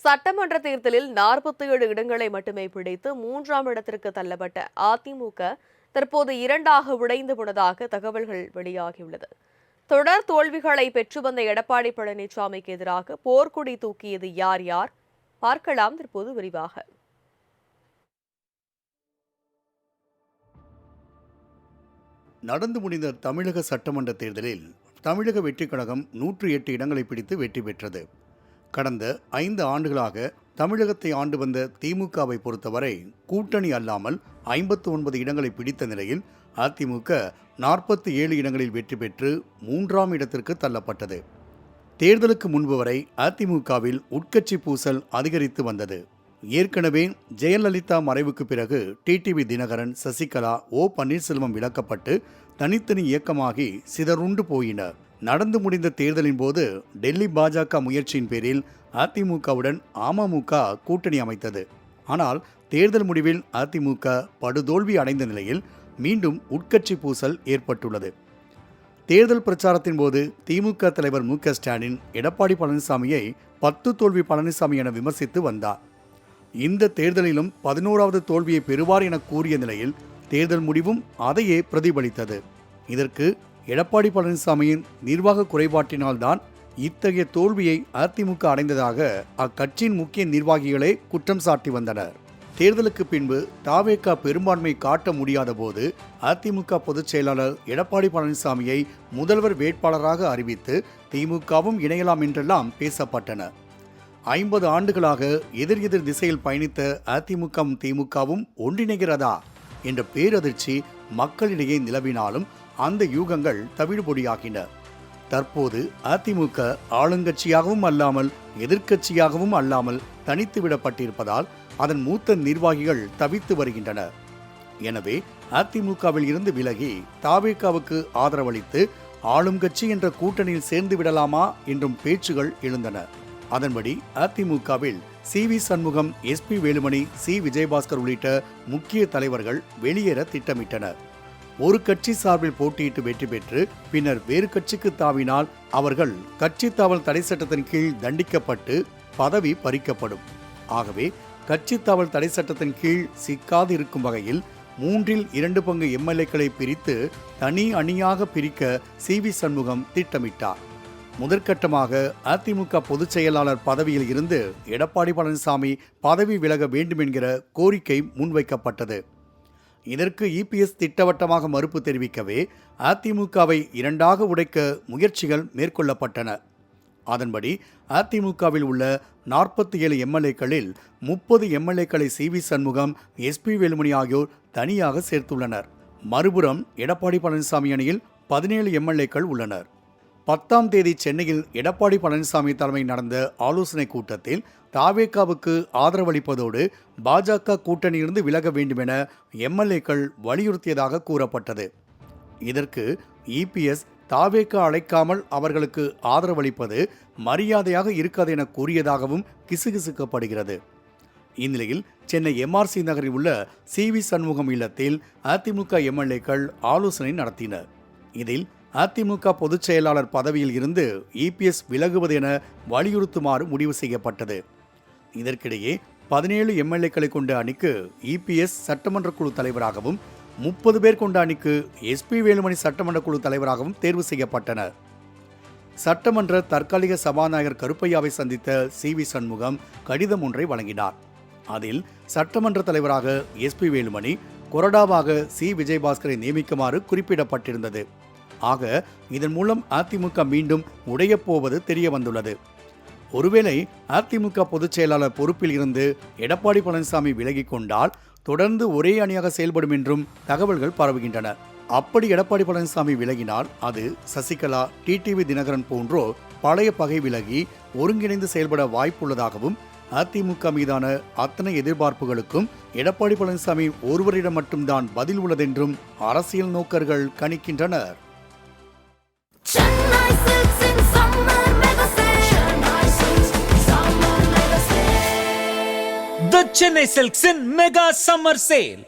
சட்டமன்ற தேர்தலில் 47 இடங்களை மட்டுமே பிடித்து 3ஆம் இடத்திற்கு தள்ளப்பட்ட அதிமுக தற்போது 2ஆக உடைந்து போனதாக தகவல்கள் வெளியாகியுள்ளது. தொடர் தோல்விகளை பெற்று வந்த எடப்பாடி பழனிசாமிக்கு எதிராக போர்க்கொடி தூக்கியது யார் யார் பார்க்கலாம் தற்போது விரிவாக. நடந்து முடிந்த தமிழக சட்டமன்ற தேர்தலில் தமிழக வெற்றிக் கழகம் 108 இடங்களை பிடித்து வெற்றி பெற்றது. கடந்த 5 ஆண்டுகளாக தமிழகத்தை ஆண்டு வந்த திமுகவை பொறுத்தவரை கூட்டணி அல்லாமல் 59 இடங்களை பிடித்த நிலையில் அதிமுக 47 இடங்களில் வெற்றி பெற்று 3ஆம் இடத்திற்கு தள்ளப்பட்டது. தேர்தலுக்கு முன்பு வரை அதிமுகவில் உட்கட்சி பூசல் அதிகரித்து வந்தது. ஏற்கனவே ஜெயலலிதா மறைவுக்கு பிறகு டிடிவி தினகரன், சசிகலா, ஓ பன்னீர்செல்வம் விலக்கப்பட்டு தனித்தனி இயக்கமாகி சிதறுண்டு போயினர். நடந்து முடிந்த தேர்தலின் போது டெல்லி பாஜக முயற்சியின் பேரில் அதிமுகவுடன் அமமுக கூட்டணி அமைத்தது. ஆனால் தேர்தல் முடிவில் அதிமுக படுதோல்வி அடைந்த நிலையில் மீண்டும் உட்கட்சி பூசல் ஏற்பட்டுள்ளது. தேர்தல் பிரச்சாரத்தின் போது திமுக தலைவர் மு.க. ஸ்டாலின் எடப்பாடி பழனிசாமியை 10 தோல்வி பழனிசாமி என விமர்சித்து வந்தார். இந்த தேர்தலிலும் 11வது தோல்வியை பெறுவார் என கூறிய நிலையில் தேர்தல் முடிவும் அதையே பிரதிபலித்தது. இதற்கு எடப்பாடி பழனிசாமியின் நிர்வாக குறைபாட்டினால்தான் இத்தகைய தோல்வியை அதிமுக அடைந்ததாக அக்கட்சியின் முக்கிய நிர்வாகிகளே குற்றம் சாட்டி வந்தனர். தேர்தலுக்கு பின்பு தவேக பெரும்பான்மை காட்ட முடியாத போது அதிமுக பொதுச் செயலாளர் எடப்பாடி பழனிசாமியை முதல்வர் வேட்பாளராக அறிவித்து திமுகவும் இணையலாம் என்றெல்லாம் பேசப்பட்டன. 50 ஆண்டுகளாக எதிர் எதிர் திசையில் பயணித்த அதிமுகவும் திமுகவும் ஒன்றிணைகிறதா என்ற பேரதிர்ச்சி மக்களிடையே நிலவினாலும் அந்த யூகங்கள் தவிடுபொடியாகின. தற்போது அதிமுக ஆளுங்கட்சியாகவும் அல்லாமல் எதிர்க்கட்சியாகவும் அல்லாமல் தனித்து விடப்பட்டிருப்பதால் அதன் மூத்த நிர்வாகிகள் தவித்து வருகின்றனர். எனவே அதிமுகவில் இருந்து விலகி தவேகவுக்கு ஆதரவளித்து ஆளும் கட்சி என்ற கூட்டணியில் சேர்ந்து விடலாமா என்றும் பேச்சுகள் எழுந்தன. அதன்படி அதிமுகவில் CV. Shanmugam, S P. Velumani, C. Vijayabaskar உள்ளிட்ட முக்கிய தலைவர்கள் வெளியேற திட்டமிட்டனர். ஒரு கட்சி சார்பில் போட்டியிட்டு வெற்றி பெற்று பின்னர் வேறு கட்சிக்கு தாவினால் அவர்கள் கட்சி தாவல் தடை சட்டத்தின் கீழ் தண்டிக்கப்பட்டு பதவி பறிக்கப்படும். ஆகவே கட்சி தாவல் தடை சட்டத்தின் கீழ் சிக்காது இருக்கும் வகையில் 3/2 பங்கு எம்எல்ஏக்களை பிரித்து தனி அணியாக பிரிக்க சி.வி. சண்முகம் திட்டமிட்டார். முதற்கட்டமாக அதிமுக பொதுச் செயலாளர் பதவியில் இருந்து எடப்பாடி பழனிசாமி பதவி விலக வேண்டும் என்கிற கோரிக்கை முன்வைக்கப்பட்டது. இதற்கு இபிஎஸ் திட்டவட்டமாக மறுப்பு தெரிவிக்கவே அதிமுகவை 2ஆக உடைக்க முயற்சிகள் மேற்கொள்ளப்பட்டன. அதன்படி அதிமுகவில் உள்ள 47 எம்எல்ஏக்களில் 30 எம்எல்ஏக்களை சி.வி. சண்முகம், எஸ்.பி. வேலுமணி ஆகியோர் தனியாக சேர்த்துள்ளனர். மறுபுறம் எடப்பாடி பழனிசாமி அணியில் 17 எம்எல்ஏக்கள் உள்ளனர். 10ஆம் தேதி சென்னையில் எடப்பாடி பழனிசாமி தலைமையில் நடந்த ஆலோசனை கூட்டத்தில் தவேகவுக்கு ஆதரவளிப்பதோடு பாஜக கூட்டணியிலிருந்து விலக வேண்டும் என எம்எல்ஏக்கள் வலியுறுத்தியதாக கூறப்பட்டது. இதற்கு இபிஎஸ் தவேக அழைக்காமல் அவர்களுக்கு ஆதரவளிப்பது மரியாதையாக இருக்காது என கூறியதாகவும் கிசுகிசுக்கப்படுகிறது. இந்நிலையில் சென்னை எம்ஆர்சி நகரில் உள்ள சி.வி. சண்முகம் இல்லத்தில் அதிமுக எம்எல்ஏக்கள் ஆலோசனை நடத்தினர். இதில் அதிமுக பொதுச் செயலாளர் பதவியில் இருந்து இபிஎஸ் விலகுவது என வலியுறுத்துமாறு முடிவு செய்யப்பட்டது. இதற்கிடையே 17 எம்எல்ஏக்களை கொண்ட அணிக்கு இபிஎஸ் சட்டமன்ற குழு தலைவராகவும் 30 பேர் கொண்ட அணிக்கு எஸ்.பி. வேலுமணி சட்டமன்ற குழு தலைவராகவும் தேர்வு செய்யப்பட்டனர். சட்டமன்ற தற்காலிக சபாநாயகர் கருப்பையாவை சந்தித்த சி.வி. சண்முகம் கடிதம் ஒன்றை வழங்கினார். அதில் சட்டமன்ற தலைவராக எஸ்.பி. வேலுமணி, கொறடாவாக சி. விஜயபாஸ்கரை நியமிக்குமாறு குறிப்பிடப்பட்டிருந்தது. ஆக இதன் மூலம் அதிமுக மீண்டும் உடையப்போவது தெரிய வந்துள்ளது. ஒருவேளை அதிமுக பொதுச் செயலாளர் பொறுப்பில் இருந்து எடப்பாடி பழனிசாமி விலகிக் கொண்டால் தொடர்ந்து ஒரே அணியாக செயல்படும் என்றும் தகவல்கள் பரவுகின்றன. அப்படி எடப்பாடி பழனிசாமி விலகினால் அது சசிகலா, டிடிவி தினகரன் போன்றோர் பழைய பகை விலகி ஒருங்கிணைந்து செயல்பட வாய்ப்புள்ளதாகவும் அதிமுக மீதான அத்தனை எதிர்பார்ப்புகளுக்கும் எடப்பாடி பழனிசாமி ஒருவரிடம் மட்டும்தான் பதில் உள்ளதென்றும் அரசியல் நோக்கர்கள் கணிக்கின்றனர். The Chennai Silks in Mega Summer Sale.